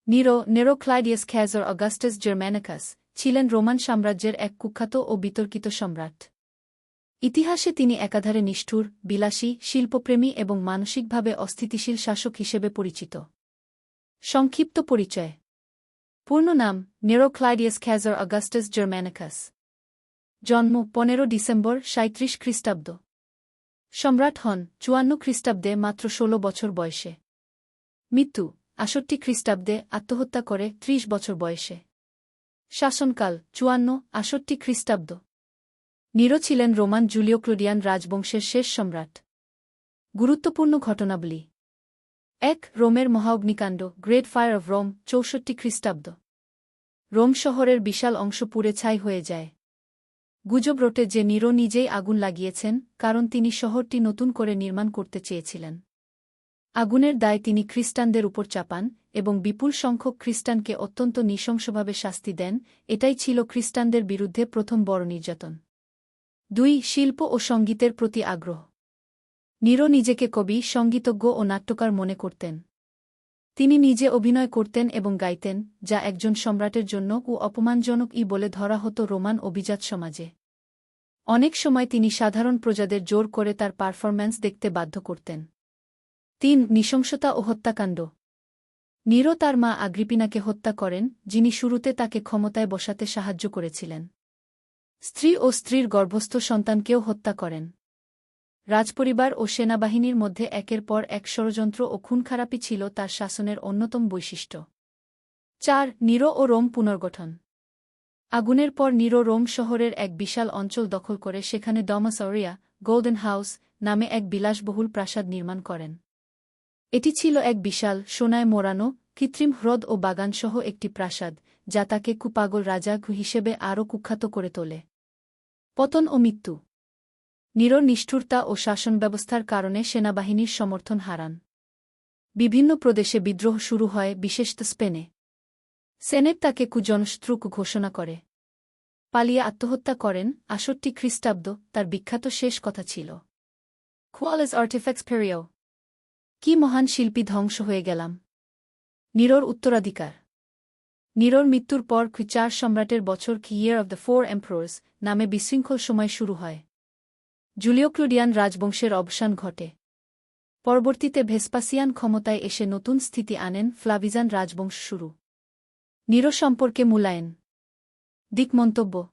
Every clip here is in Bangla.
নেরো ক্লাইডিয়াস ক্যাজর অগাস্টাস জার্ম্যানিকাস ছিলেন রোমান সাম্রাজ্যের এক কুখ্যাত ও বিতর্কিত সম্রাট। ইতিহাসে তিনি একাধারে নিষ্ঠুর, বিলাসী, শিল্পপ্রেমী এবং মানসিকভাবে অস্থিতিশীল শাসক হিসেবে পরিচিত। সংক্ষিপ্ত পরিচয়। পূর্ণ নাম নেরো ক্লাইডিয়াস ক্যাজর অগাস্টাস জার্ম্যানিকাস। জন্ম 15 ডিসেম্বর 37 খ্রিস্টাব্দ। সম্রাট হন 54 খ্রিস্টাব্দে মাত্র 16 বছর বয়সে। মৃত্যু 68 খ্রিস্টাব্দে আত্মহত্যা করে 30 বছর বয়সে। শাসনকাল 54-68 খ্রিস্টাব্দ। নিরো ছিলেন রোমান জুলিও ক্লোডিয়ান রাজবংশের শেষ সম্রাট। গুরুত্বপূর্ণ ঘটনাবলী। 1. রোমের মহাঅগ্নিকাণ্ড গ্রেট ফায়ার অব রোম 64 খ্রিস্টাব্দ। রোম শহরের বিশাল অংশ পুড়ে ছাই হয়ে যায়। গুজব রটে যে নিরো নিজেই আগুন লাগিয়েছেন, কারণ তিনি শহরটি নতুন করে নির্মাণ করতে চেয়েছিলেন। আগুনের দায় তিনি খ্রিস্টানদের উপর চাপান এবং বিপুল সংখ্যক খ্রিস্টানকে অত্যন্ত নৃশংসভাবে শাস্তি দেন। এটাই ছিল খ্রিস্টানদের বিরুদ্ধে প্রথম বড় নির্যাতন। 2. শিল্প ও সঙ্গীতের প্রতি আগ্রহ। নিরো নিজেকে কবি, সঙ্গীতজ্ঞ ও নাট্যকার মনে করতেন। তিনি নিজে অভিনয় করতেন এবং গাইতেন, যা একজন সম্রাটের জন্য অপমানজনক বলে ধরা হতো রোমান অভিজাত সমাজে। অনেক সময় তিনি সাধারণ প্রজাদের জোর করে তার পারফরম্যান্স দেখতে বাধ্য করতেন। 3. নৃশংসতা ও হত্যাকাণ্ড। নিরো তার মা আগ্রিপিনাকে হত্যা করেন, যিনি শুরুতে তাকে ক্ষমতায় বসাতে সাহায্য করেছিলেন। স্ত্রী ও স্ত্রীর গর্ভস্থ সন্তানকেও হত্যা করেন। রাজপরিবার ও সেনাবাহিনীর মধ্যে একের পর এক ষড়যন্ত্র ও খুনখারাপি ছিল তার শাসনের অন্যতম বৈশিষ্ট্য। 4. নিরো ও রোম পুনর্গঠন। আগুনের পর নিরো রোম শহরের এক বিশাল অঞ্চল দখল করে সেখানে ডমাস অরিয়া, গোল্ডেন হাউস নামে এক বিলাসবহুল প্রাসাদ নির্মাণ করেন। এটি ছিল এক বিশাল, সোনায় মোড়ানো, কৃত্রিম হ্রদ ও বাগানসহ একটি প্রাসাদ, যা তাকে কুপাগল রাজা হিসেবে আরও কুখ্যাত করে তোলে। পতন ও মৃত্যু। নিরোর নিষ্ঠুরতা ও শাসন ব্যবস্থার কারণে সেনাবাহিনীর সমর্থন হারান। বিভিন্ন প্রদেশে বিদ্রোহ শুরু হয়, বিশেষত স্পেনে। সেনেট তাকে জনশত্রু ঘোষণা করে। পালিয়ে আত্মহত্যা করেন 68 খ্রিস্টাব্দ। তার বিখ্যাত শেষ কথা ছিল, "Quales artifacts perio?" কি মহান শিল্পী ধ্বংস হয়ে গেলাম। নিরোর উত্তরাধিকার। নিরোর মৃত্যুর পর 4 সম্রাটের বছর ইয়ার অব দ্য 4 এম্পারর্স নামে বিশৃঙ্খল সময় শুরু হয়। জুলিও ক্লোডিয়ান রাজবংশের অবসান ঘটে। পরবর্তীতে ভেসপাসিয়ান ক্ষমতায় এসে নতুন স্থিতি আনেন, ফ্লাভিজান রাজবংশ শুরু। নিরো সম্পর্কে মূল্যায়ন। দিক মন্তব্য।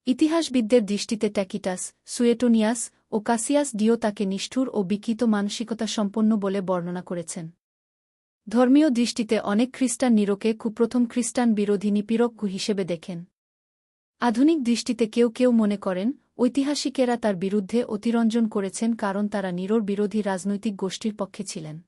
ইতিহাসবিদদের দৃষ্টিতে ট্যাকিটাস, সুয়েটোনিয়াস ও কাসিয়াস ডিও তাকে নিষ্ঠুর ও বিকৃত মানসিকতা সম্পন্ন বলে বর্ণনা করেছেন। ধর্মীয় দৃষ্টিতে অনেক খ্রিস্টান নিরোকে প্রথম খ্রিস্টান বিরোধী নিপীড়ক হিসেবে দেখেন। আধুনিক দৃষ্টিতে কেউ কেউ মনে করেন ঐতিহাসিকেরা তার বিরুদ্ধে অতিরঞ্জন করেছেন কারণ তারা নিরোর বিরোধী রাজনৈতিক গোষ্ঠীর পক্ষে ছিলেন।